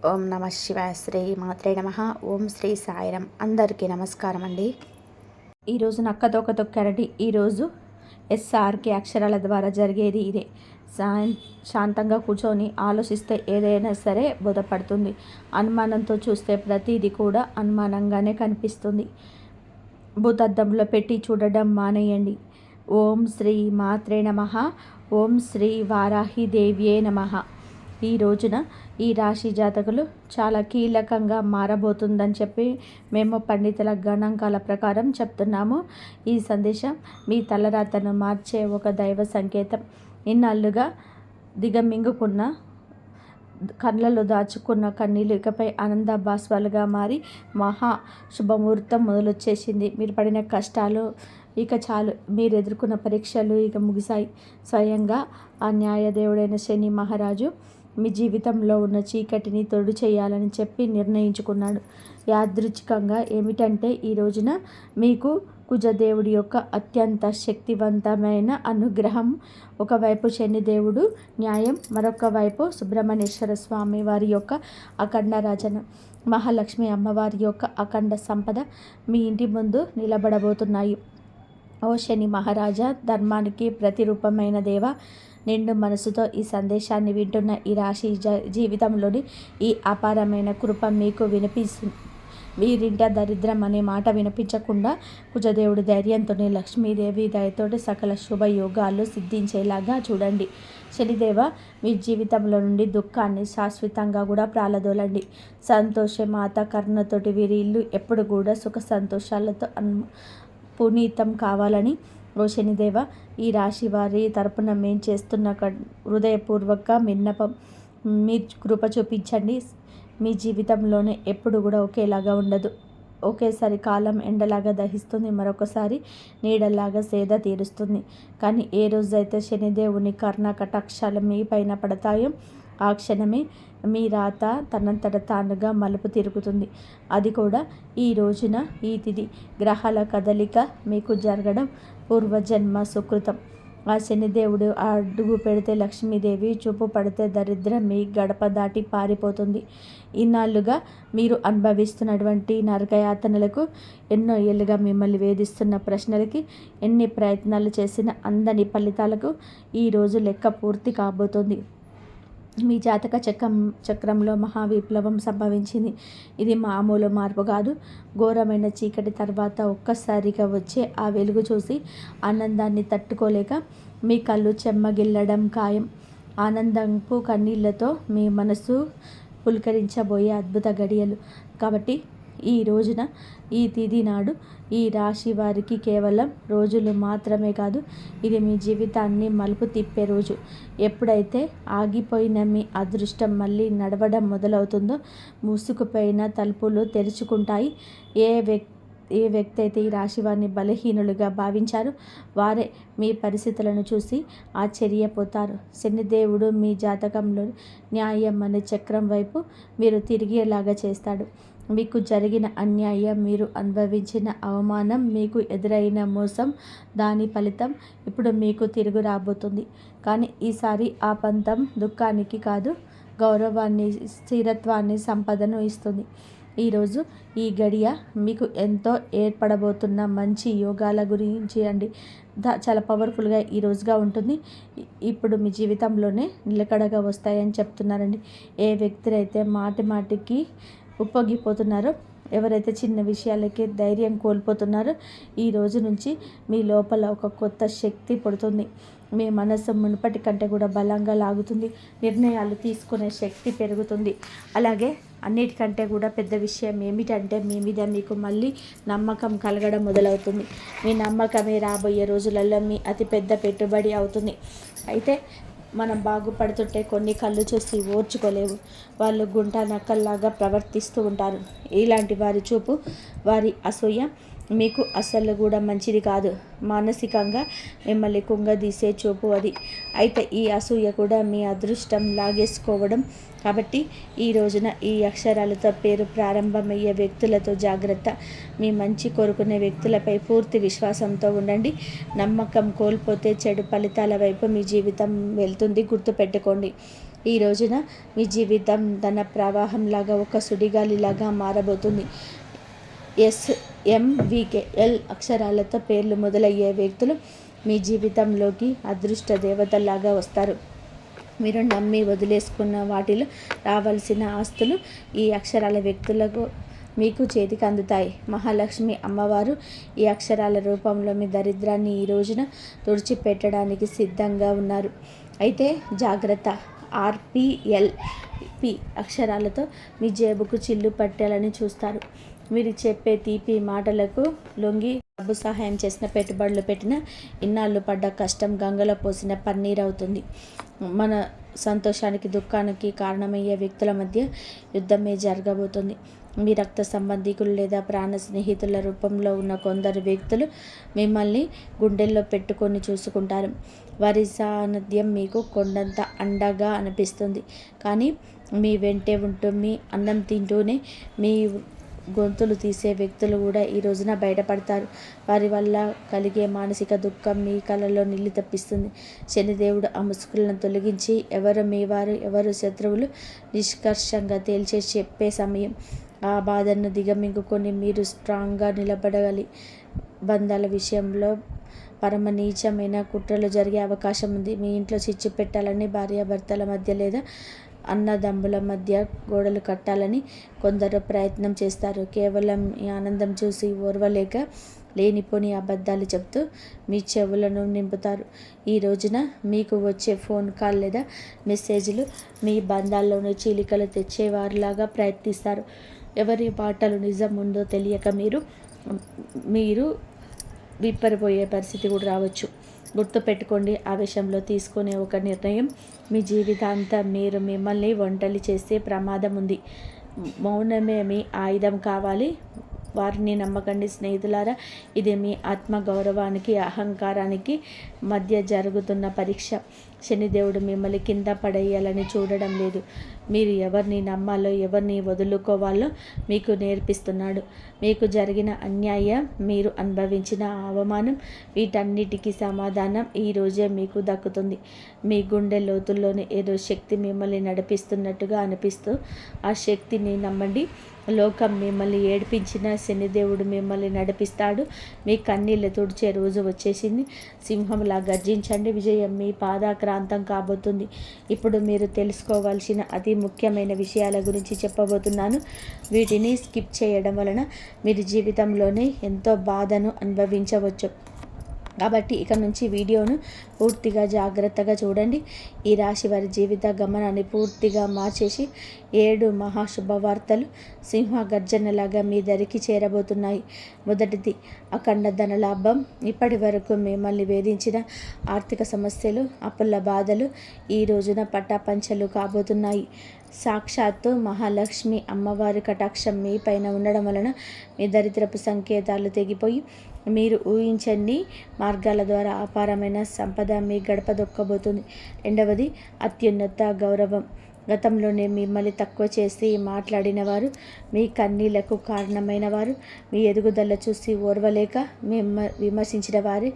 ఓం నమ శివాయ. శ్రీ మాత్రే నమ. ఓం శ్రీ సాయిరం. అందరికీ నమస్కారం అండి. ఈరోజు నక్కతోక తొక్కారండి. ఈరోజు ఎస్ఆర్కే అక్షరాల ద్వారా జరిగేది ఇదే. శాంతంగా కూర్చొని ఆలోచిస్తే ఏదైనా సరే బోధపడుతుంది. అనుమానంతో చూస్తే ప్రతిదీ కూడా అనుమానంగానే కనిపిస్తుంది. భూతద్దంలో పెట్టి చూడడం మానేయండి. ఓం శ్రీ మాత్రే నమ. ఓం శ్రీ వారాహి దేవ్యే నమ. ఈ రోజున ఈ రాశి జాతకులు చాలా కీలకంగా మారబోతుందని చెప్పి మేము పండితుల గణాంకాల ప్రకారం చెప్తున్నాము. ఈ సందేశం మీ తలరాతను మార్చే ఒక దైవ సంకేతం. ఇన్నాళ్ళుగా దిగమింగుకున్న కళ్ళలో దాచుకున్న కన్నీళ్ళు ఇకపై ఆనంద బాష్పాలుగా మారి మహా శుభముహూర్తం మొదలొచ్చేసింది. మీరు పడిన కష్టాలు ఇక చాలు. మీరు ఎదుర్కొన్న పరీక్షలు ఇక ముగిశాయి. స్వయంగా ఆ న్యాయదేవుడైన శని మహారాజు మీ జీవితంలో ఉన్న చీకటిని తొడు చేయాలని చెప్పి నిర్ణయించుకున్నాడు. యాదృచ్ఛికంగా ఏమిటంటే ఈ రోజున మీకు కుజదేవుడి యొక్క అత్యంత శక్తివంతమైన అనుగ్రహం. ఒకవైపు శనిదేవుడు న్యాయం, మరొక వైపు సుబ్రహ్మణ్యేశ్వర స్వామి వారి యొక్క అఖండ రచన, మహాలక్ష్మి అమ్మవారి యొక్క అఖండ సంపద మీ ఇంటి ముందు నిలబడబోతున్నాయి. ఓ శని మహారాజా, ధర్మానికి ప్రతిరూపమైన దేవ, నిండు మనసుతో ఈ సందేశాన్ని వింటున్న ఈ రాశి జీవితంలోని ఈ అపారమైన కృప మీకు వినిపిస్తుంది. వీరింట దరిద్రం అనే మాట వినిపించకుండా కుజదేవుడి ధైర్యంతోనే లక్ష్మీదేవి దయతోటి సకల శుభయోగాలు సిద్ధించేలాగా చూడండి. శనిదేవ, మీ జీవితంలో నుండి దుఃఖాన్ని శాశ్వతంగా కూడా ప్రాలదోలండి. సంతోషమాత కరుణతోటి వీరి ఇల్లు ఎప్పుడు కూడా సుఖ సంతోషాలతో పునీతం కావాలని ఓ శనిదేవ, ఈ రాశి వారి తరపున మేము చేస్తున్న హృదయపూర్వక విన్నపం. మీ కృప చూపించండి. మీ జీవితంలోనే ఎప్పుడు కూడా ఒకేలాగా ఉండదు. ఒకేసారి కాలం ఎండలాగా దహిస్తుంది, మరొకసారి నీడలాగా సేద తీరుస్తుంది. కానీ ఏ రోజైతే శనిదేవుని కర్ణ కటాక్షాలు మీ పైన పడతాయో ఆ క్షణమే మీ రాత తనంతట తానుగా మలుపు తిరుగుతుంది. అది కూడా ఈ రోజున. ఈ తిథి గ్రహాల కదలిక మీకు జరగడం పూర్వజన్మ సుకృతం. ఆ శనిదేవుడు అడుగు పెడితే లక్ష్మీదేవి, చూపు పడితే దరిద్రం మీ గడప దాటి పారిపోతుంది. ఇన్నాళ్ళుగా మీరు అనుభవిస్తున్నటువంటి నరకయాతనలకు, ఎన్నో ఏళ్ళుగా మిమ్మల్ని వేధిస్తున్న ప్రశ్నలకి, ఎన్ని ప్రయత్నాలు చేసిన అందని ఫలితాలకు ఈరోజు లెక్క పూర్తి కాబోతోంది. మీ జాతక చక్రంలో మహావిప్లవం సంభవించింది. ఇది మామూలు మార్పు కాదు. ఘోరమైన చీకటి తర్వాత ఒక్కసారిగా వచ్చే ఆ వెలుగు చూసి ఆనందాన్ని తట్టుకోలేక మీ కళ్ళు చెమ్మగిల్లడం ఖాయం. ఆనందంపు కన్నీళ్లతో మీ మనసు పులకరించబోయే అద్భుత గడియలు. కాబట్టి ఈ రోజున, ఈ తిథి నాడు ఈ రాశి వారికి కేవలం రోజులు మాత్రమే కాదు, ఇది మీ జీవితాన్ని మలుపు తిప్పే రోజు. ఎప్పుడైతే ఆగిపోయిన మీ అదృష్టం మళ్ళీ నడవడం మొదలవుతుందో మూసుకుపోయిన తలుపులు తెరుచుకుంటాయి. ఏ వ్యక్తి అయితే ఈ రాశి వారిని బలహీనులుగా భావించారో వారే మీ పరిస్థితులను చూసి ఆశ్చర్యపోతారు. శనిదేవుడు మీ జాతకంలో న్యాయం అనే చక్రం వైపు మీరు తిరిగేలాగా చేస్తాడు. మీకు జరిగిన అన్యాయం, మీరు అనుభవించిన అవమానం, మీకు ఎదురైన మోసం, దాని ఫలితం ఇప్పుడు మీకు తిరుగు రాబోతుంది. కానీ ఈసారి ఆ పంతం దుఃఖానికి కాదు, గౌరవాన్ని, స్థిరత్వాన్ని, సంపదను ఇస్తుంది. ఈరోజు ఈ గడియ మీకు ఎంతో ఏర్పడబోతున్న మంచి యోగాల గురించి అండి. చాలా పవర్ఫుల్గా ఈ రోజుగా ఉంటుంది. ఇప్పుడు మీ జీవితంలోనే నిలకడగా వస్తాయని చెప్తున్నారండి. ఏ వ్యక్తులైతే మాటికి ఉప్పొంగిపోతున్నారో, ఎవరైతే చిన్న విషయాలకే ధైర్యం కోల్పోతున్నారో, ఈ రోజు నుంచి మీ లోపల ఒక కొత్త శక్తి పుడుతుంది. మీ మనసు మునుపటి కంటే కూడా బలంగా లాగుతుంది. నిర్ణయాలు తీసుకునే శక్తి పెరుగుతుంది. అలాగే అన్నిటికంటే కూడా పెద్ద విషయం ఏమిటంటే మీ మీద మీకు మళ్ళీ నమ్మకం కలగడం మొదలవుతుంది. మీ నమ్మకమే రాబోయే రోజులలో మీ అతిపెద్ద పెట్టుబడి అవుతుంది. అయితే మనం బాగుపడుతుంటే కొన్ని కళ్ళు చూసి ఓర్చుకోలేవు. వాళ్ళు గుంట నక్కల్లాగా ప్రవర్తిస్తూ ఉంటారు. ఇలాంటి వారి చూపు, వారి అసూయ మీకు అస్సలు కూడా మంచిది కాదు. మానసికంగా మిమ్మల్ని కుంగదీసే చూపు అది. అయితే ఈ అసూయ కూడా మీ అదృష్టం లాగేసుకోవడం. కాబట్టి ఈ రోజున ఈ అక్షరాలతో పేరు ప్రారంభమయ్యే వ్యక్తులతో జాగ్రత్త. మీ మంచి కోరుకునే వ్యక్తులపై పూర్తి విశ్వాసంతో ఉండండి. నమ్మకం కోల్పోతే చెడు ఫలితాల వైపు మీ జీవితం వెళ్తుంది. గుర్తుపెట్టుకోండి. ఈ రోజున మీ జీవితం ధన ప్రవాహంలాగా ఒక సుడిగాలిలాగా మారబోతుంది. SMVKL అక్షరాలతో పేర్లు మొదలయ్యే వ్యక్తులు మీ జీవితంలోకి అదృష్ట దేవతలాగా వస్తారు. మీరు నమ్మి వదిలేసుకున్న వాటిలో రావాల్సిన ఆస్తులు ఈ అక్షరాల వ్యక్తులకు మీకు చేతికి అందుతాయి. మహాలక్ష్మి అమ్మవారు ఈ అక్షరాల రూపంలో మీ దరిద్రాన్ని ఈ రోజున తుడిచిపెట్టడానికి సిద్ధంగా ఉన్నారు. అయితే జాగ్రత్త, RPLP అక్షరాలతో మీ జేబుకు చిల్లు పట్టాలని చూస్తారు. మీరు చెప్పే తీపి మాటలకు లొంగి డబ్బు సహాయం చేసిన, పెట్టుబడులు పెట్టిన, ఇన్నాళ్ళు పడ్డ కష్టం గంగలో పోసిన పన్నీర్ అవుతుంది. మన సంతోషానికి దుఃఖానికి కారణమయ్యే వ్యక్తుల మధ్య యుద్ధమే జరగబోతుంది. మీ రక్త సంబంధికులు లేదా ప్రాణ స్నేహితుల రూపంలో ఉన్న కొందరు వ్యక్తులు మిమ్మల్ని గుండెల్లో పెట్టుకొని చూసుకుంటారు. వారి సాన్నిధ్యం మీకు కొండంత అండగా అనిపిస్తుంది. కానీ మీ వెంటే ఉంటూ మీ అన్నం తింటూనే మీ గొంతులు తీసే వ్యక్తులు కూడా ఈ రోజున బయటపడతారు. వారి వల్ల కలిగే మానసిక దుఃఖం మీ కళ్ళలో నీళ్లు తప్పిస్తుంది. శనిదేవుడు ఆ ముసుగులను తొలగించి ఎవరు మీ వారు, ఎవరు శత్రువులు నిష్కర్షంగా తేల్చే చెప్పే సమయం. ఆ బాధను దిగమింగుకొని మీరు స్ట్రాంగ్గా నిలబడగలి. బంధాల విషయంలో పరమ నీచమైన కుట్రలు జరిగే అవకాశం ఉంది. మీ ఇంట్లో చిచ్చు పెట్టాలని, భార్యాభర్తల మధ్య లేదా అన్నదమ్ముల మధ్య గోడలు కట్టాలని కొందరు ప్రయత్నం చేస్తారు. కేవలం ఈ ఆనందం చూసి ఓర్వలేక లేనిపోని అబద్ధాలు చెప్తూ మీ చెవులను నింపుతారు. ఈ రోజున మీకు వచ్చే ఫోన్ కాల్ లేదా మెసేజ్లు మీ బంధాల్లోని చీలికలు తెచ్చేవారిలాగా ప్రయత్నిస్తారు. ఎవరి మాటలు నిజం ఉందో తెలియక మీరు విప్పరిపోయే పరిస్థితి కూడా రావచ్చు. గుర్తుపెట్టుకోండి, ఆవేశంలో తీసుకునే ఒక నిర్ణయం మీ జీవితాంతం మీరు మిమ్మల్ని ఒంటరి చేసే ప్రమాదం ఉంది. మౌనమే మీ ఆయుధం కావాలి. వారిని నమ్మకండి స్నేహితులారా. ఇది మీ ఆత్మగౌరవానికి, అహంకారానికి మధ్య జరుగుతున్న పరీక్ష. శనిదేవుడు మిమ్మల్ని కింద పడేయాలని చూడడం లేదు. మీరు ఎవరిని నమ్మాలో, ఎవరిని వదులుకోవాలో మీకు నేర్పిస్తున్నాడు. మీకు జరిగిన అన్యాయం, మీరు అనుభవించిన అవమానం, వీటన్నిటికీ సమాధానం ఈరోజే మీకు దక్కుతుంది. మీ గుండె లోతుల్లోనే ఏదో శక్తి మిమ్మల్ని నడిపిస్తున్నట్టుగా అనిపిస్తూ ఆ శక్తిని నమ్మండి. లోకం మిమ్మల్ని ఏడిపించిన శనిదేవుడు మిమ్మల్ని నడిపిస్తాడు. మీ కన్నీళ్ళు తుడిచే రోజు వచ్చేసింది. సింహంలా గర్జించండి. విజయం మీ పాదాక్రాంతం కాబోతుంది. ఇప్పుడు మీరు తెలుసుకోవాల్సిన అతి ముఖ్యమైన విషయాల గురించి చెప్పబోతున్నాను. వీటిని స్కిప్ చేయడం వలన మీరు జీవితంలోనే ఎంతో బాధను అనుభవించవచ్చు. కాబట్టి ఇక నుంచి వీడియోను పూర్తిగా జాగ్రత్తగా చూడండి. ఈ రాశి వారి జీవిత గమనాన్ని పూర్తిగా మార్చేసి 7 మహాశుభవార్తలు సింహ గర్జనలాగా మీ దరికి చేరబోతున్నాయి. మొదటిది అఖండ ధనలాభం. ఇప్పటి వరకు మిమ్మల్ని వేధించిన ఆర్థిక సమస్యలు, అప్పుల బాధలు ఈ రోజున పటాపంచలు కాబోతున్నాయి. సాక్షాత్తు మహాలక్ష్మి అమ్మవారి కటాక్షం మీ పైన ఉండడం వలన మీ దరిద్రపు సంకేతాలు తెగిపోయి మీరు ఊహించని మార్గాల ద్వారా అపారమైన సంపద మీ గడప దొక్కబోతుంది. రెండవది అత్యున్నత గౌరవం. గతంలోనే మిమ్మల్ని తక్కువ చేసి మాట్లాడిన వారు, మీ కన్నీళ్లకు కారణమైన వారు, మీ ఎదుగుదల చూసి ఓర్వలేక విమర్శించిన వారు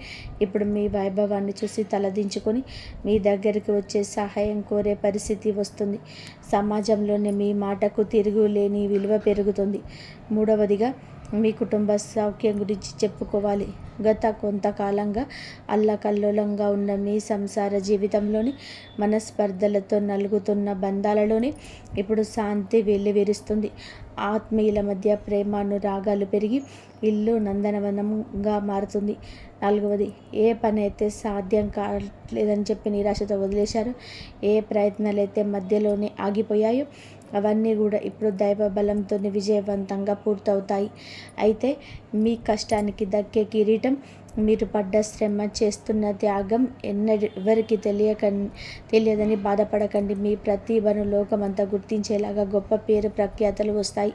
ఇప్పుడు మీ వైభవాన్ని చూసి తలదించుకొని మీ దగ్గరికి వచ్చే సహాయం కోరే పరిస్థితి వస్తుంది. సమాజంలోనే మీ మాటకు తిరుగులేని విలువ పెరుగుతుంది. మూడవదిగా మీ కుటుంబ సౌఖ్యం గురించి చెప్పుకోవాలి. గత కొంతకాలంగా అల్లకల్లోలంగా ఉన్న మీ సంసార జీవితంలోని మనస్పర్ధలతో నలుగుతున్న బంధాలలోని ఇప్పుడు శాంతి వెల్లివిరుస్తుంది. ఆత్మీయుల మధ్య ప్రేమానురాగాలు పెరిగి ఇల్లు నందనవనంగా మారుతుంది. నాలుగవది, ఏ పని అయితే సాధ్యం కావట్లేదని చెప్పి నిరాశతో వదిలేశారో, ఏ ప్రయత్నాలు అయితే మధ్యలోనే ఆగిపోయాయో అవన్నీ కూడా ఇప్పుడు దైవ బలంతో విజయవంతంగా పూర్తవుతాయి. అయితే మీ కష్టానికి దక్కే కిరీటం, మీరు పడ్డ శ్రమ, చేస్తున్న త్యాగం ఎవరికి తెలియదని బాధపడకండి. మీ ప్రతిభను లోకమంతా గుర్తించేలాగా గొప్ప పేరు ప్రఖ్యాతలు వస్తాయి.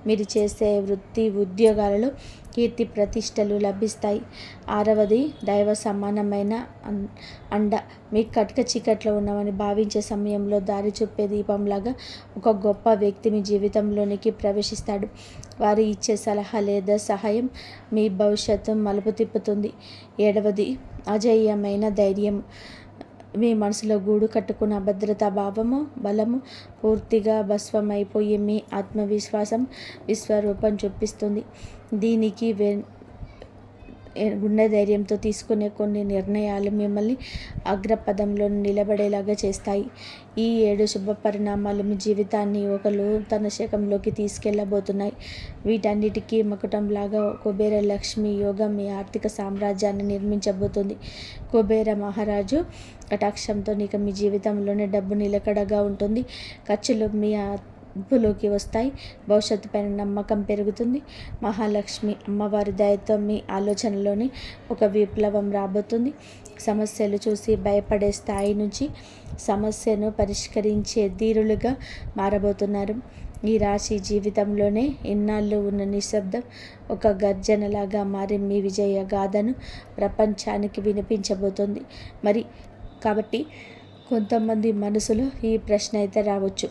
మీరు చేసే వృత్తి ఉద్యోగాలలో కీర్తి ప్రతిష్టలు లభిస్తాయి. ఆరవది, దైవ సమానమైన అండ. మీ కట్క చీకట్లో ఉన్నామని భావించే సమయంలో దారి చూపే దీపంలాగా ఒక గొప్ప వ్యక్తి మీ జీవితంలోనికి ప్రవేశిస్తాడు. వారు ఇచ్చే సలహా లేదా సహాయం మీ భవిష్యత్తు మలుపు తిప్పుతుంది. ఏడవది, అజేయమైన ధైర్యం. మీ మనసులో గూడు కట్టుకున్న భద్రతా భావము, బలము పూర్తిగా భస్మమైపోయి మీ ఆత్మవిశ్వాసం విశ్వరూపం చూపిస్తుంది. దీనికి గుండె ధైర్యంతో తీసుకునే కొన్ని నిర్ణయాలు మిమ్మల్ని అగ్రపదంలో నిలబడేలాగా చేస్తాయి. ఈ 7 శుభ పరిణామాలు మీ జీవితాన్ని ఒక నూతన శకంలోకి తీసుకెళ్లబోతున్నాయి. వీటన్నిటికీ మకుటంలాగా కుబేర లక్ష్మి యోగం మీ ఆర్థిక సామ్రాజ్యాన్ని నిర్మించబోతుంది. కుబేర మహారాజు కటాక్షంతో ఇక మీ జీవితంలోనే డబ్బు నిలకడగా ఉంటుంది. ఖర్చులు మీ అదుపులోకి వస్తాయి. భవిష్యత్తు పైన నమ్మకం పెరుగుతుంది. మహాలక్ష్మి అమ్మవారి దయతో మీ ఆలోచనలోని ఒక విప్లవం రాబోతుంది. సమస్యలు చూసి భయపడే స్థాయి నుంచి సమస్యను పరిష్కరించే ధీరులుగా మారబోతున్నారు. ఈ రాశి జీవితంలోనే ఇన్నాళ్ళు ఉన్న నిశ్శబ్దం ఒక గర్జనలాగా మారి మీ విజయ గాథను ప్రపంచానికి వినిపించబోతోంది. కాబట్టి కొంతమంది మనసులో ఈ ప్రశ్న అయితే రావచ్చు,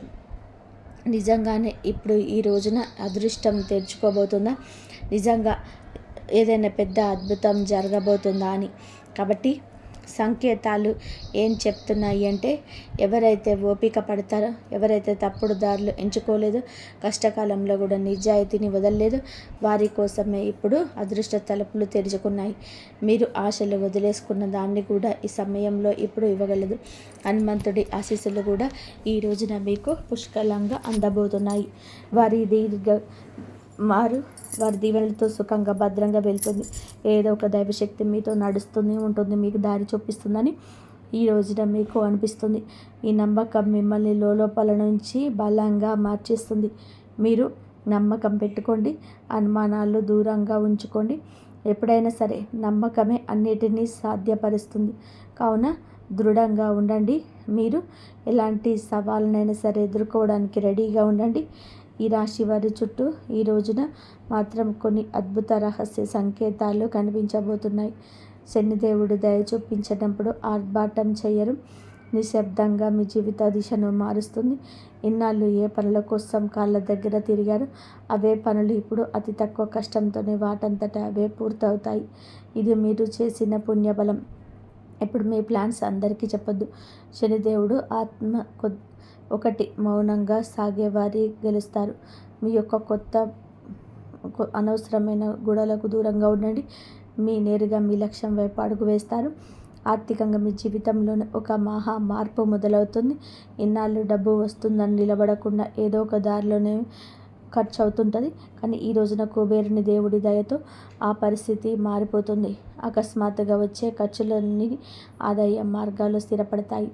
నిజంగానే ఇప్పుడు ఈ రోజున అదృష్టం తెరుచుకోబోతుందా, నిజంగా ఏదైనా పెద్ద అద్భుతం జరగబోతుందా అని. కాబట్టి సంకేతాలు ఏం చెప్తున్నాయి అంటే, ఎవరైతే ఓపిక పడతారో, ఎవరైతే తప్పుడు దారులు ఎంచుకోలేదో, కష్టకాలంలో కూడా నిజాయితీని వదలలేదు, వారి కోసమే ఇప్పుడు అదృష్ట తలుపులు తెరుచుకున్నాయి. మీరు ఆశలు వదిలేసుకున్న దాన్ని కూడా ఈ సమయంలో ఇప్పుడు ఇవ్వగలదు. హనుమంతుడి ఆశీస్సులు కూడా ఈ రోజున మీకు పుష్కలంగా అందబోతున్నాయి. వారి దీవెనలతో సుఖంగా భద్రంగా వెళ్తుంది. ఏదో ఒక దైవశక్తి మీతో నడుస్తూనే ఉంటుంది, మీకు దారి చూపిస్తుందని ఈ రోజున మీకు అనిపిస్తుంది. ఈ నమ్మకం మిమ్మల్ని లోపల నుంచి బలంగా మార్చేస్తుంది. మీరు నమ్మకం పెట్టుకోండి, అనుమానాలు దూరంగా ఉంచుకోండి. ఎప్పుడైనా సరే నమ్మకమే అన్నిటినీ సాధ్యపరుస్తుంది. కావున దృఢంగా ఉండండి. మీరు ఎలాంటి సవాళ్ళనైనా సరే ఎదుర్కోవడానికి రెడీగా ఉండండి. ఈ రాశి వారి చుట్టూ ఈ రోజున మాత్రం కొన్ని అద్భుత రహస్య సంకేతాలు కనిపించబోతున్నాయి. శనిదేవుడు దయ చూపించినప్పుడు ఆర్భాటం చేయరు, నిశ్శబ్దంగా మీ జీవిత దిశను మారుస్తుంది. ఇన్నాళ్ళు ఏ పనుల కోసం కాళ్ళ దగ్గర తిరిగారు, అవే పనులు ఇప్పుడు అతి తక్కువ కష్టంతోనే వాటంతటా అవే పూర్తవుతాయి. ఇది మీరు చేసిన పుణ్యబలం. ఇప్పుడు మీ ప్లాన్స్ అందరికీ చెప్పొద్దు. శనిదేవుడు ఒకటి మౌనంగా సాగేవారి గెలుస్తారు. మీ యొక్క అనవసరమైన గొడవలకు దూరంగా ఉండండి. నేరుగా మీ లక్ష్యం వైపు అడుగు వేస్తారు. ఆర్థికంగా మీ జీవితంలోనే ఒక మహా మార్పు మొదలవుతుంది. ఇన్నాళ్ళు డబ్బు వస్తుందని నిలబడకుండా ఏదో ఒక దారిలోనే ఖర్చు అవుతుంటుంది. కానీ ఈ రోజున కుబేరుని దేవుడి దయతో ఆ పరిస్థితి మారిపోతుంది. అకస్మాత్తుగా వచ్చే ఖర్చులన్నీ ఆదాయ మార్గాలు స్థిరపడతాయి.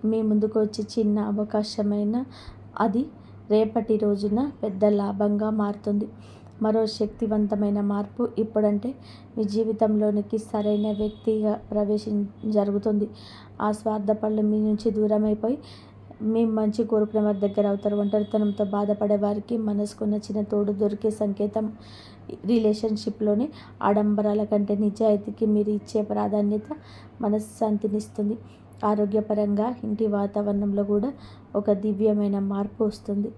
మీ ముందుకు వచ్చి చిన్న అవకాశమైన అది రేపటి రోజున పెద్ద లాభంగా మారుతుంది. మరో శక్తివంతమైన మార్పు ఇప్పుడంటే మీ జీవితంలోనికి సరైన వ్యక్తిగా జరుగుతుంది. ఆ స్వార్థపరులు మీ నుంచి దూరమైపోయి మీ మంచి కోరుకునే వారి దగ్గర అవుతారు. ఒంటరితనంతో బాధపడే వారికి మనసుకు నచ్చిన తోడు దొరికే సంకేతం. రిలేషన్షిప్లోని ఆడంబరాల కంటే నిజాయితీకి మీరు ఇచ్చే ప్రాధాన్యత మనశ్శాంతినిస్తుంది. ఆరోగ్యపరంగా ఇంటి వాతావరణంలో కూడా ఒక దివ్యమైన మార్పు వస్తుంది.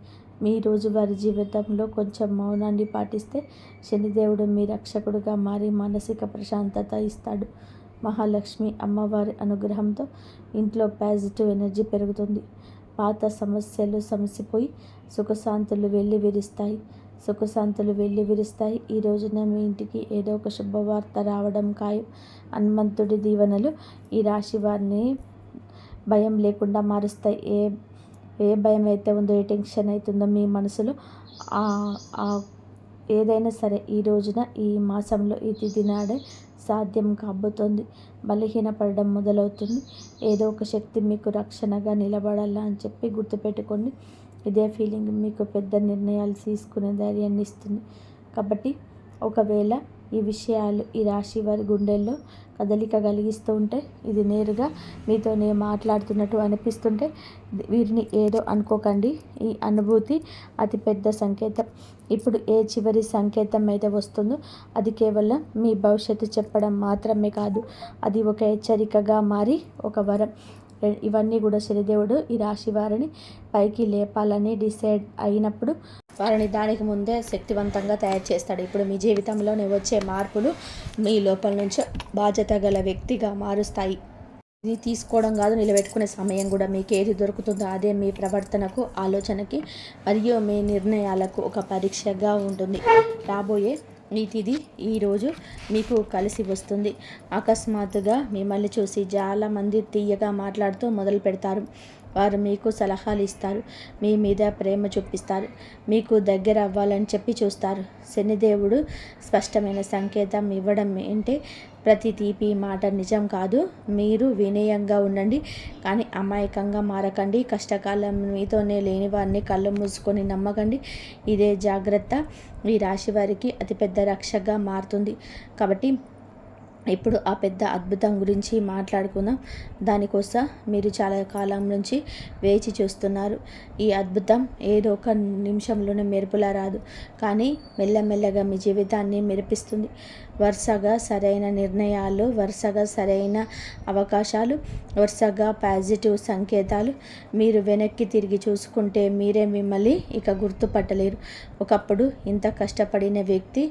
మీ రోజువారీ జీవితంలో కొంచెం మౌనాన్ని పాటిస్తే శనిదేవుడు మీ రక్షకుడుగా మారి మానసిక ప్రశాంతత ఇస్తాడు. మహాలక్ష్మి అమ్మవారి అనుగ్రహంతో ఇంట్లో పాజిటివ్ ఎనర్జీ పెరుగుతుంది. పాత సమస్యలు సమసిపోయి సుఖశాంతులు వెళ్ళి విరుస్తాయి. ఈ రోజున మీ ఇంటికి ఏదో ఒక శుభవార్త రావడం ఖాయం. హనుమంతుడి దీవెనలు ఈ రాశి వారిని భయం లేకుండా మారుస్తాయి. ఏ భయం అయితే ఉందో, ఏ టెన్షన్ అవుతుందో మీ మనసులో ఏదైనా సరే ఈ రోజున ఈ మాసంలో ఈ తిథి నాడే సాధ్యం కాబోతోంది. బలహీనపడడం మొదలవుతుంది. ఏదో ఒక శక్తి మీకు రక్షణగా నిలబడాలా అని చెప్పి గుర్తుపెట్టుకోండి. ఇదే ఫీలింగ్ మీకు పెద్ద నిర్ణయాలు తీసుకునే ధైర్యాన్ని ఇస్తుంది. కాబట్టి ఒకవేళ ఈ విషయాలు ఈ రాశి వారి గుండెల్లో కదలిక కలిగిస్తూ ఉంటే, ఇది నేరుగా మీతోనే మాట్లాడుతున్నట్టు అనిపిస్తుంటే వీరిని ఏదో అనుకోకండి. ఈ అనుభూతి అతిపెద్ద సంకేతం. ఇప్పుడు ఏ చివరి సంకేతం అయితే వస్తుందో అది కేవలం మీ భవిష్యత్తు చెప్పడం మాత్రమే కాదు, అది ఒక హెచ్చరికగా మారి ఒక వరం. ఇవన్నీ కూడా శనిదేవుడు ఈ రాశి వారిని పైకి లేపాలని డిసైడ్ అయినప్పుడు వారిని దానికి ముందే శక్తివంతంగా తయారు చేస్తాడు. ఇప్పుడు మీ జీవితంలోనే వచ్చే మార్పులు మీ లోపల నుంచి బాధ్యత గల వ్యక్తిగా మారుస్తాయి. ఇది తీసుకోవడం కాదు, నిలబెట్టుకునే సమయం కూడా. మీకు ఏది దొరుకుతుందో అదే మీ ప్రవర్తనకు, ఆలోచనకి మరియు మీ నిర్ణయాలకు ఒక పరీక్షగా ఉంటుంది. రాబోయే ఈ తిథి ఈరోజు మీకు కలిసి వస్తుంది. అకస్మాత్తుగా మిమ్మల్ని చూసి చాలామంది తీయగా మాట్లాడుతూ మొదలు పెడతారు. వారు మీకు సలహాలు ఇస్తారు, మీ మీద ప్రేమ చూపిస్తారు, మీకు దగ్గర అవ్వాలని చెప్పి చూస్తారు. శనిదేవుడు స్పష్టమైన సంకేతం ఇవ్వడం ఏంటే, ప్రతి తీపి మాట నిజం కాదు. మీరు వినయంగా ఉండండి, కానీ అమాయకంగా మారకండి. కష్టకాలం మీతోనే లేని వారిని కళ్ళు మూసుకొని నమ్మకండి. ఇదే జాగ్రత్త ఈ రాశి వారికి అతిపెద్ద రక్షగా మారుతుంది. కాబట్టి ఇప్పుడు ఆ పెద్ద అద్భుతం గురించి మాట్లాడుకుందాం. దానికోసం మీరు చాలా కాలం నుంచి వేచి చూస్తున్నారు. ఈ అద్భుతం ఏదో ఒక నిమిషంలోనే మెరుపులా రాదు, కానీ మెల్లమెల్లగా మీ జీవితాన్ని మెరిపిస్తుంది. వరుసగా సరైన నిర్ణయాలు, వరుసగా సరైన అవకాశాలు, వరుసగా పాజిటివ్ సంకేతాలు. మీరు వెనక్కి తిరిగి చూసుకుంటే మీరే మిమ్మల్ని ఇక గుర్తుపట్టలేరు. ఒకప్పుడు ఇంత కష్టపడిన వ్యక్తి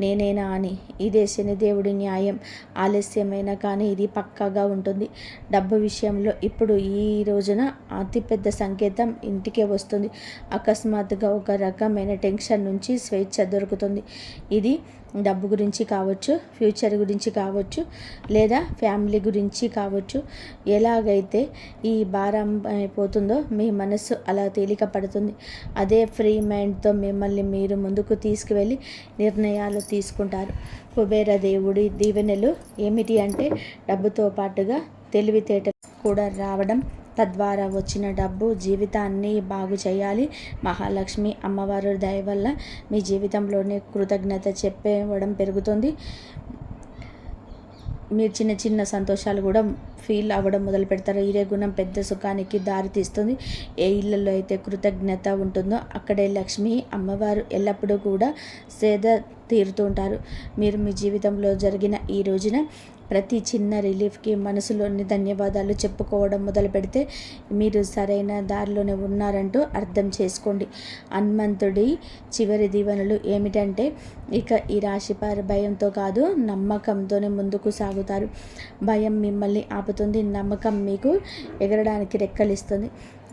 నేనేనా అని. ఇదే శనిదేవుడి న్యాయం. ఆలస్యమైన కానీ ఇది పక్కాగా ఉంటుంది. డబ్బు విషయంలో ఇప్పుడు ఈ రోజున అతిపెద్ద సంకేతం ఇంటికే వస్తుంది. అకస్మాత్తుగా ఒక రకమైన టెన్షన్ నుంచి స్వేచ్ఛ దొరుకుతుంది. ఇది డబ్బు గురించి కావచ్చు, ఫ్యూచర్ గురించి కావచ్చు, లేదా ఫ్యామిలీ గురించి కావచ్చు. ఎలాగైతే ఈ భారం అయిపోతుందో మీ మనసు అలా తేలిక పడుతుంది. అదే ఫ్రీ మైండ్తో మిమ్మల్ని మీరు ముందుకు తీసుకువెళ్ళి నిర్ణయాలు తీసుకుంటారు. కుబేర దేవుడి దీవెనలు ఏమిటి అంటే, డబ్బుతో పాటుగా తెలివితేటలు కూడా రావడం, తద్వారా వచ్చిన డబ్బు జీవితాన్ని బాగు చేయాలి. మహాలక్ష్మి అమ్మవారి దయ వల్ల మీ జీవితంలోనే కృతజ్ఞత చెప్పేవడం పెరుగుతుంది. మీరు చిన్న చిన్న సంతోషాలు కూడా ఫీల్ అవ్వడం మొదలు పెడతారు. ఇదే గుణం పెద్ద సుఖానికి దారి తీస్తుంది. ఏ ఇళ్లలో అయితే కృతజ్ఞత ఉంటుందో అక్కడే లక్ష్మి అమ్మవారు ఎల్లప్పుడూ కూడా సేద తీరుతూ ఉంటారు. మీరు మీ జీవితంలో జరిగిన ఈ రోజున ప్రతి చిన్న రిలీఫ్కి మనసులోని ధన్యవాదాలు చెప్పుకోవడం మొదలు పెడితే మీరు సరైన దారిలోనే ఉన్నారంటూ అర్థం చేసుకోండి. హనుమంతుడి చివరి దీవెనలు ఏమిటంటే, ఇక ఈ రాశి వారు భయంతో కాదు, నమ్మకంతోనే ముందుకు సాగుతారు. భయం మిమ్మల్ని ఆపుతుంది, నమ్మకం మీకు ఎగరడానికి రెక్కలిస్తుంది.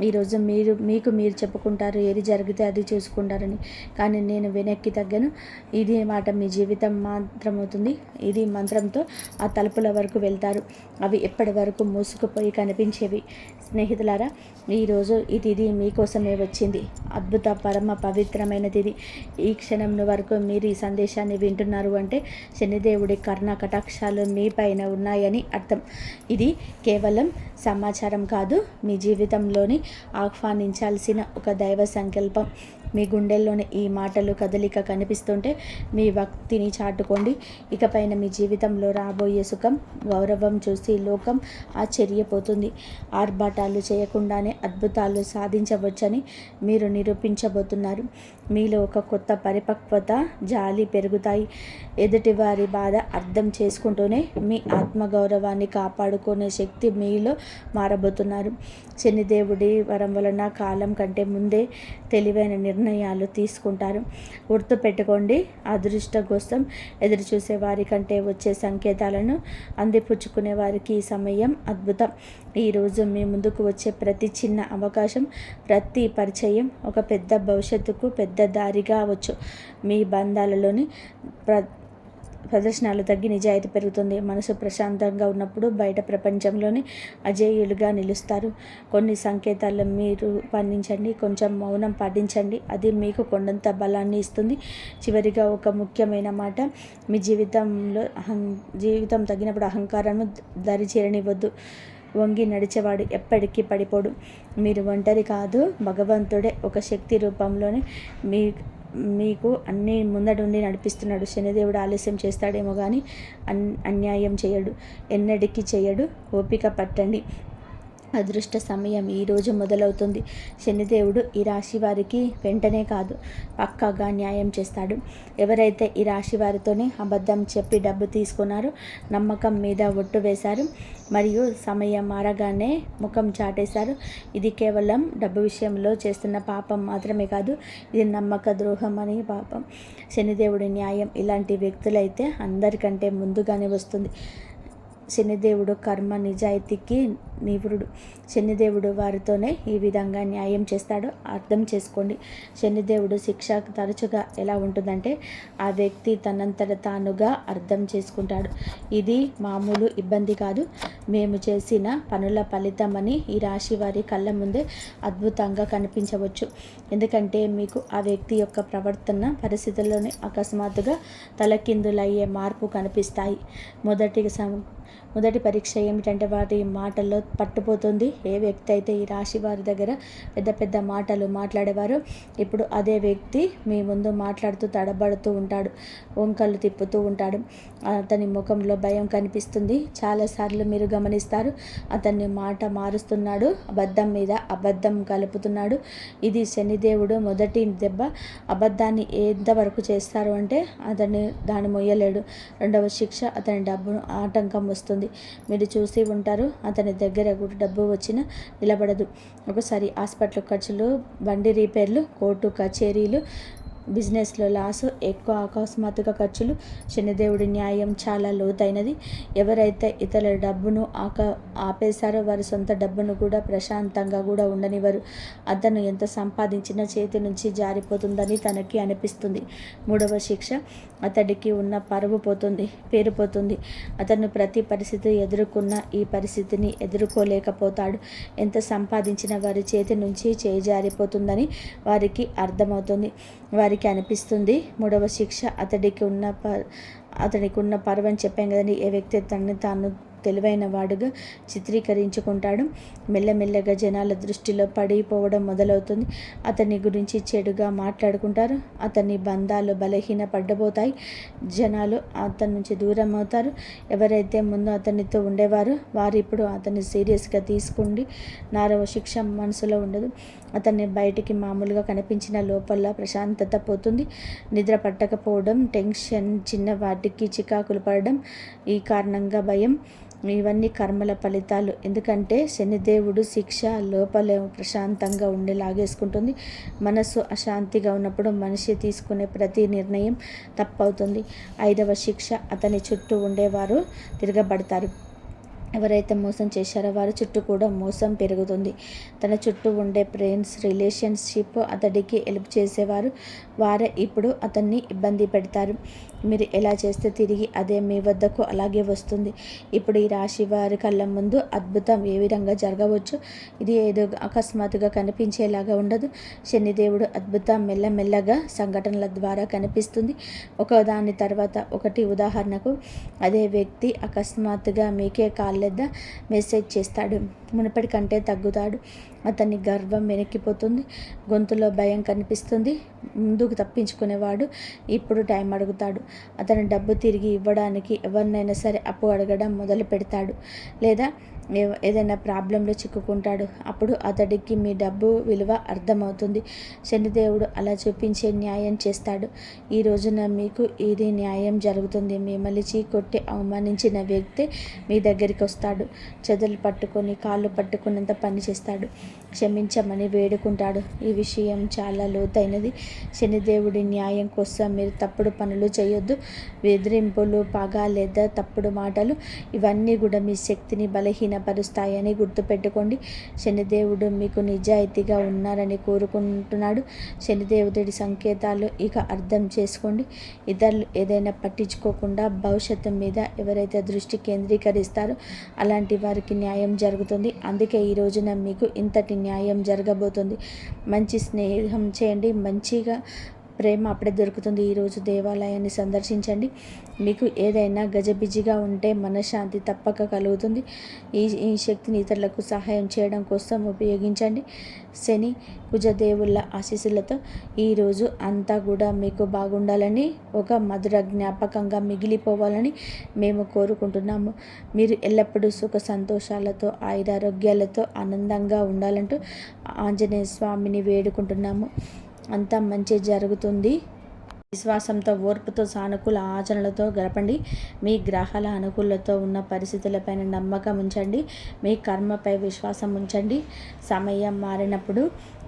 ఈరోజు మీకు మీరు చెప్పుకుంటారు, ఏది జరిగితే అది చూసుకుంటారని. కానీ నేను వెనక్కి తగ్గను. ఇది మాట మీ జీవితం మంత్రమవుతుంది. ఇది మంత్రంతో ఆ తలుపుల వరకు వెళ్తారు. అవి ఎప్పటి వరకు మూసుకుపోయి కనిపించేవి. స్నేహితులారా, ఈరోజు ఈ తిథి మీకోసమే వచ్చింది. అద్భుత పరమ పవిత్రమైన తిథి. ఈ క్షణం వరకు మీరు ఈ సందేశాన్ని వింటున్నారు అంటే శనిదేవుడి కర్ణ కటాక్షాలు మీ పైన ఉన్నాయని అర్థం. ఇది కేవలం సమాచారం కాదు, మీ జీవితంలోని ఆహ్వానించాల్సిన ఒక దైవ సంకల్పం. మీ గుండెల్లోని ఈ మాటలు కదలిక కనిపిస్తుంటే మీ భక్తిని చాటుకోండి. ఇకపైన మీ జీవితంలో రాబోయే సుఖం, గౌరవం చూసి లోకం ఆశ్చర్యపోతుంది. ఆర్భాటాలు చేయకుండానే అద్భుతాలు సాధించవచ్చని మీరు నిరూపించబోతున్నారు. మీలో ఒక కొత్త పరిపక్వత, జాలి పెరుగుతాయి. ఎదుటివారి బాధ అర్థం చేసుకుంటూనే మీ ఆత్మగౌరవాన్ని కాపాడుకునే శక్తి మీలో మారబోతున్నారు. శనిదేవుడి వరం వలన కాలం కంటే ముందే తెలివైన నిర్ణయాలు తీసుకుంటారు. గుర్తుపెట్టుకోండి, అదృష్టం కోసం ఎదురు చూసే వారి కంటే వచ్చే సంకేతాలను అందిపుచ్చుకునే వారికి ఈ సమయం అద్భుతం. ఈరోజు మీ ముందుకు వచ్చే ప్రతి చిన్న అవకాశం, ప్రతి పరిచయం ఒక పెద్ద భవిష్యత్తుకు పెద్ద దారిగా అవచ్చు. మీ బంధాలలోని ప్రదర్శనలు తగ్గి నిజాయితీ పెరుగుతుంది. మనసు ప్రశాంతంగా ఉన్నప్పుడు బయట ప్రపంచంలోని అజేయులుగా నిలుస్తారు. కొన్ని సంకేతాలు మీరు పండించండి, కొంచెం మౌనం పాటించండి, అది మీకు కొండంత బలాన్ని ఇస్తుంది. చివరిగా ఒక ముఖ్యమైన మాట, మీ జీవితం తగినప్పుడు అహంకారం దరి చేరనివ్వద్దు. వంగి నడిచేవాడు ఎప్పటికీ పడిపోడు. మీరు ఒంటరి కాదు, భగవంతుడే ఒక శక్తి రూపంలోనే మీకు అన్నీ ముందడుండి నడిపిస్తున్నాడు. శనిదేవుడు ఆలస్యం చేస్తాడేమో కానీ అన్యాయం చేయడు, ఎన్నటికీ చేయడు. ఓపిక పట్టండి, అదృష్ట సమయం ఈరోజు మొదలవుతుంది. శనిదేవుడు ఈ రాశి వారికి వెంటనే కాదు, పక్కాగా న్యాయం చేస్తాడు. ఎవరైతే ఈ రాశి వారితోనే అబద్ధం చెప్పి డబ్బు తీసుకున్నారో, నమ్మకం మీద ఒట్టు వేశారు మరియు సమయం మారగానే ముఖం చాటేశారు, ఇది కేవలం డబ్బు విషయంలో చేస్తున్న పాపం మాత్రమే కాదు, ఇది నమ్మక ద్రోహం అని పాపం. శనిదేవుడి న్యాయం ఇలాంటి వ్యక్తులైతే అందరికంటే ముందుగానే వస్తుంది. శనిదేవుడు కర్మ నిజాయితీకి నిపుణుడు. శనిదేవుడు వారితోనే ఈ విధంగా న్యాయం చేస్తాడో అర్థం చేసుకోండి. శనిదేవుడు శిక్ష తరచుగా ఎలా ఉంటుందంటే ఆ వ్యక్తి తనంతట తానుగా అర్థం చేసుకుంటాడు. ఇది మామూలు ఇబ్బంది కాదు, మేము చేసిన పనుల ఫలితమని ఈ రాశి వారి కళ్ళ ముందే అద్భుతంగా కనిపించవచ్చు. ఎందుకంటే మీకు ఆ వ్యక్తి యొక్క ప్రవర్తన పరిస్థితుల్లోనే అకస్మాత్తుగా తలకిందులయ్యే మార్పు కనిపిస్తాయి. మొదటి పరీక్ష ఏమిటంటే వారి మాటల్లో పట్టుపోతుంది. ఏ వ్యక్తి అయితే ఈ రాశి వారి దగ్గర పెద్ద పెద్ద మాటలు మాట్లాడేవారో ఇప్పుడు అదే వ్యక్తి మీ ముందు మాట్లాడుతూ తడబడుతూ ఉంటాడు, వంకలు తిప్పుతూ ఉంటాడు. అతని ముఖంలో భయం కనిపిస్తుంది. చాలాసార్లు మీరు గమనిస్తారు అతన్ని మాట మారుస్తున్నాడు, అబద్ధం మీద అబద్ధం కలుపుతున్నాడు. ఇది శనిదేవుడు మొదటి దెబ్బ. అబద్ధాన్ని ఎంతవరకు చేస్తారు అంటే అతన్ని దాన్ని మొయ్యలేడు. రెండవ శిక్ష, అతని డబ్బును ఆటంకం వస్తుంది. మీరు చూసి ఉంటారు, అతని దగ్గర కూడా డబ్బు వచ్చినా నిలబడదు. ఒకసారి హాస్పిటల్ ఖర్చులు, బండి రిపేర్లు, కోర్టు కచేరీలు, బిజినెస్లో లాసు, ఎక్కువ అకస్మాత్తుగా ఖర్చులు. శనిదేవుడి న్యాయం చాలా లోతైనది. ఎవరైతే ఇతరుల డబ్బును ఆపేశారో వారి సొంత డబ్బును కూడా ప్రశాంతంగా కూడా ఉండనివ్వరు. అతను ఎంత సంపాదించినా చేతి నుంచి జారిపోతుందని తనకి అనిపిస్తుంది. మూడవ శిక్ష, అతడికి ఉన్న పరువు పోతుంది, పేరు పోతుంది. అతను ప్రతి పరిస్థితి ఎదుర్కొన్న ఈ పరిస్థితిని ఎదుర్కోలేకపోతాడు. ఎంత సంపాదించిన వారి చేతి నుంచి చేయి జారిపోతుందని వారికి అర్థమవుతుంది. వారికి అనిపిస్తుంది. మూడవ శిక్ష, అతడికి ఉన్న పరువని చెప్పాం కదండి. ఏ వ్యక్తి తనని తాను తెలివైన వాడుగా చిత్రీకరించుకుంటాడు. మెల్లమెల్లగా జనాల దృష్టిలో పడిపోవడం మొదలవుతుంది. అతని గురించి చెడుగా మాట్లాడుకుంటారు. అతని బంధాలు బలహీన పడ్డబోతాయి. జనాలు అతని నుంచి దూరం అవుతారు. ఎవరైతే ముందు అతనితో ఉండేవారో వారు ఇప్పుడు అతన్ని సీరియస్గా తీసుకుండి. నాలుగవ శిక్ష, మనసులో ఉండదు. అతన్ని బయటికి మామూలుగా కనిపించిన లోపల ప్రశాంతత పోతుంది. నిద్ర పట్టకపోవడం, టెన్షన్, చిన్న వాటికి చికాకులు పడడం, ఈ కారణంగా భయం, ఇవన్నీ కర్మల ఫలితాలు. ఎందుకంటే శనిదేవుడు శిక్ష లోపల ప్రశాంతంగా ఉండి లాగేసుకుంటుంది. మనసు అశాంతిగా ఉన్నప్పుడు మనిషి తీసుకునే ప్రతి నిర్ణయం తప్పవుతుంది. ఐదవ శిక్ష, అతని చుట్టూ ఉండేవారు తిరగబడతారు. ఎవరైతే మోసం చేశారో వారి చుట్టూ కూడా మోసం పెరుగుతుంది. తన చుట్టూ ఉండే ఫ్రెండ్స్, రిలేషన్షిప్, అతడికి హెల్ప్ చేసేవారు వారే ఇప్పుడు అతన్ని ఇబ్బంది పెడతారు. మీరు ఎలా చేస్తే తిరిగి అదే మీ వద్దకు అలాగే వస్తుంది. ఇప్పుడు ఈ రాశి వారి కళ్ళ ముందు అద్భుతం ఏ విధంగా జరగవచ్చు. ఇది ఏదో అకస్మాత్తుగా కనిపించేలాగా ఉండదు. శనిదేవుడు అద్భుతం మెల్లమెల్లగా సంఘటనల ద్వారా కనిపిస్తుంది. ఒకదాని తర్వాత ఒకటి. ఉదాహరణకు, అదే వ్యక్తి అకస్మాత్తుగా మీకే కాళ్ళెద్ద మెసేజ్ చేస్తాడు. మునుపటి కంటే తగ్గుతాడు. అతని గర్వం వెనక్కిపోతుంది. గొంతులో భయం కనిపిస్తుంది. ముందుకు తప్పించుకునేవాడు ఇప్పుడు టైం అడుగుతాడు. అతని డబ్బు తిరిగి ఇవ్వడానికి ఎవరినైనా సరే అప్పు అడగడం మొదలు పెడతాడు. లేదా ఏదైనా ప్రాబ్లంలో చిక్కుకుంటాడు. అప్పుడు అతడికి మీ డబ్బు విలువ అర్థమవుతుంది. శనిదేవుడు అలా చూపించే న్యాయం చేస్తాడు. ఈ రోజున మీకు ఇది న్యాయం జరుగుతుంది. మిమ్మల్ని చీకొట్టి అవమానించిన వ్యక్తి మీ దగ్గరికి వస్తాడు. చెదలు పట్టుకొని కాళ్ళు పట్టుకున్నంత పని చేస్తాడు. క్షమించమని వేడుకుంటాడు. ఈ విషయం చాలా లోతైనది. శనిదేవుడి న్యాయం కోసం మీరు తప్పుడు పనులు చేయొద్దు. బెదిరింపులు, పగ లేదా తప్పుడు మాటలు, ఇవన్నీ కూడా మీ శక్తిని బలహీనపరుస్తాయని గుర్తుపెట్టుకోండి. శనిదేవుడు మీకు నిజాయితీగా ఉన్నారని కోరుకుంటున్నాడు. శనిదేవుడి సంకేతాలు ఇక అర్థం చేసుకోండి. ఇతరులు ఏదైనా పట్టించుకోకుండా భవిష్యత్తు మీద ఎవరైతే దృష్టి కేంద్రీకరిస్తారో అలాంటి వారికి న్యాయం జరుగుతుంది. అందుకే ఈ రోజున మీకు ఇంతటి న్యాయం జరగబోతుంది. మంచి స్నేహం చేయండి. మంచిగా ప్రేమ అప్పుడే దొరుకుతుంది. ఈరోజు దేవాలయాన్ని సందర్శించండి. మీకు ఏదైనా గజిబిజిగా ఉంటే మనశ్శాంతి తప్పక కలుగుతుంది. ఈ శక్తిని ఇతరులకు సహాయం చేయడం కోసం ఉపయోగించండి. శని, కుజదేవుళ్ళ ఆశీస్సులతో ఈరోజు అంతా కూడా మీకు బాగుండాలని, ఒక మధుర జ్ఞాపకంగా మిగిలిపోవాలని మేము కోరుకుంటున్నాము. మీరు ఎల్లప్పుడూ సుఖ సంతోషాలతో, ఆయురారోగ్యాలతో ఆనందంగా ఉండాలంటూ ఆంజనేయ స్వామిని వేడుకుంటున్నాము. అంతా మంచి జరుగుతుంది. విశ్వాసంతో, ఓర్పుతో, సానుకూల ఆచరణలతో గడపండి. మీ గ్రహాల అనుకూలతో ఉన్న పరిస్థితులపైన నమ్మకం ఉంచండి. మీ కర్మపై విశ్వాసం ఉంచండి. సమయం మారినప్పుడు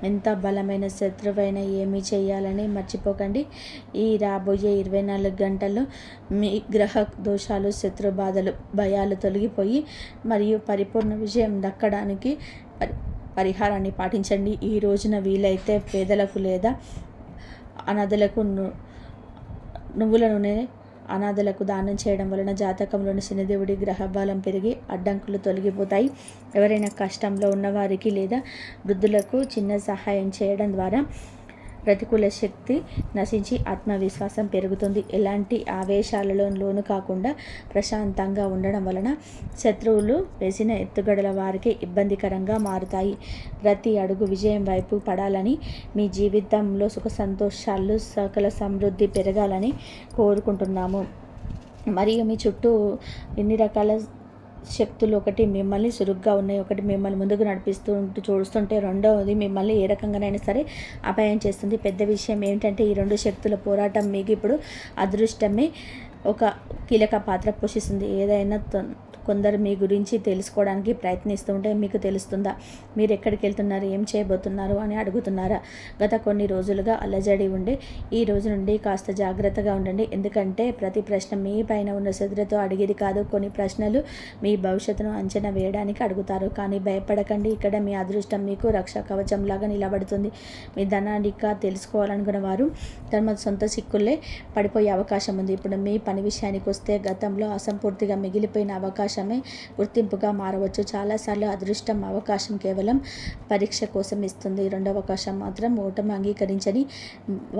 ఎంత బలమైన శత్రువైనా ఏమీ చేయాలని మర్చిపోకండి. ఈ రాబోయే 24 గంటల్లో మీ గ్రహ దోషాలు, శత్రు బాధలు, భయాలు తొలగిపోయి మరియు పరిపూర్ణ విజయం దక్కడానికి పరిహారాన్ని పాటించండి. ఈ రోజున వీలైతే పేదలకు లేదా అనాథలకు నువ్వుల నూనె అనాథలకు దానం చేయడం వలన జాతకంలోని శనిదేవుడి గ్రహ బలం పెరిగి అడ్డంకులు తొలగిపోతాయి. ఎవరైనా కష్టంలో ఉన్నవారికి లేదా వృద్ధులకు చిన్న సహాయం చేయడం ద్వారా ప్రతికూల శక్తి నశించి ఆత్మవిశ్వాసం పెరుగుతుంది. ఎలాంటి ఆవేశాలలో లోను కాకుండా ప్రశాంతంగా ఉండడం వలన శత్రువులు వేసిన ఎత్తుగడల వారికి ఇబ్బందికరంగా మారుతాయి. ప్రతి అడుగు విజయం వైపు పడాలని, మీ జీవితంలో సుఖ సంతోషాలు, సకల సమృద్ధి పెరగాలని కోరుకుంటున్నాము. మరియు మీ చుట్టూ ఎన్ని రకాల శక్తులు, ఒకటి మిమ్మల్ని చురుగ్గా ఉన్నాయి, ఒకటి మిమ్మల్ని ముందుకు చూస్తుంటే రెండవది మిమ్మల్ని ఏ రకంగానైనా సరే అపాయం చేస్తుంది. పెద్ద విషయం ఏంటంటే ఈ 2 శక్తుల పోరాటం మీకు ఇప్పుడు అదృష్టమే ఒక కీలక పాత్ర పోషిస్తుంది. ఏదైనా కొందరు మీ గురించి తెలుసుకోవడానికి ప్రయత్నిస్తూ ఉంటే మీకు తెలుస్తుందా? మీరు ఎక్కడికి వెళ్తున్నారు, ఏం చేయబోతున్నారు అని అడుగుతున్నారా? గత కొన్ని రోజులుగా అలజడి ఉండే ఈ రోజు నుండి కాస్త జాగ్రత్తగా ఉండండి. ఎందుకంటే ప్రతి ప్రశ్న మీ పైన ఉన్న శ్రద్ధతో అడిగేది కాదు. కొన్ని ప్రశ్నలు మీ భవిష్యత్తును అంచనా వేయడానికి అడుగుతారు. కానీ భయపడకండి. ఇక్కడ మీ అదృష్టం మీకు రక్షా కవచంలాగా నిలబడుతుంది. మీ ధనానిక తెలుసుకోవాలనుకున్న వారు తమ సొంత సిక్కులే పడిపోయే అవకాశం ఉంది. ఇప్పుడు మీ పని విషయానికి వస్తే గతంలో అసంపూర్తిగా మిగిలిపోయిన అవకాశమే గుర్తింపుగా మారవచ్చు. చాలాసార్లు అదృష్టం అవకాశం కేవలం పరీక్ష కోసం ఇస్తుంది. రెండవ అవకాశం మాత్రం ఓటమి అంగీకరించని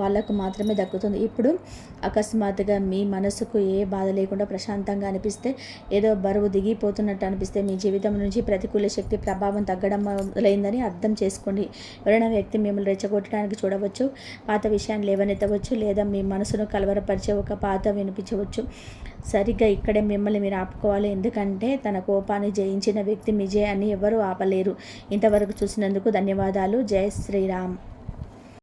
వాళ్ళకు మాత్రమే దక్కుతుంది. ఇప్పుడు అకస్మాత్తుగా మీ మనసుకు ఏ బాధ లేకుండా ప్రశాంతంగా అనిపిస్తే, ఏదో బరువు దిగిపోతున్నట్టు అనిపిస్తే మీ జీవితం నుంచి ప్రతికూల శక్తి ప్రభావం తగ్గడం మొదలైందని అర్థం చేసుకోండి. ఎవరైనా వ్యక్తి మిమ్మల్ని రెచ్చగొట్టడానికి చూడవచ్చు, పాత విషయాన్ని లేవనెత్తవచ్చు, లేదా మీ మనసును కలవరపరిచే ఒక పాత వినిపించవచ్చు. సరిగ్గా ఇక్కడే మిమ్మల్ని మీరు ఆపుకోవాలి. ఎందుకంటే తన కోపాన్ని జయించిన వ్యక్తి విజయాన్ని ఎవరూ ఆపలేరు. ఇంతవరకు చూసినందుకు ధన్యవాదాలు. జై శ్రీరామ్.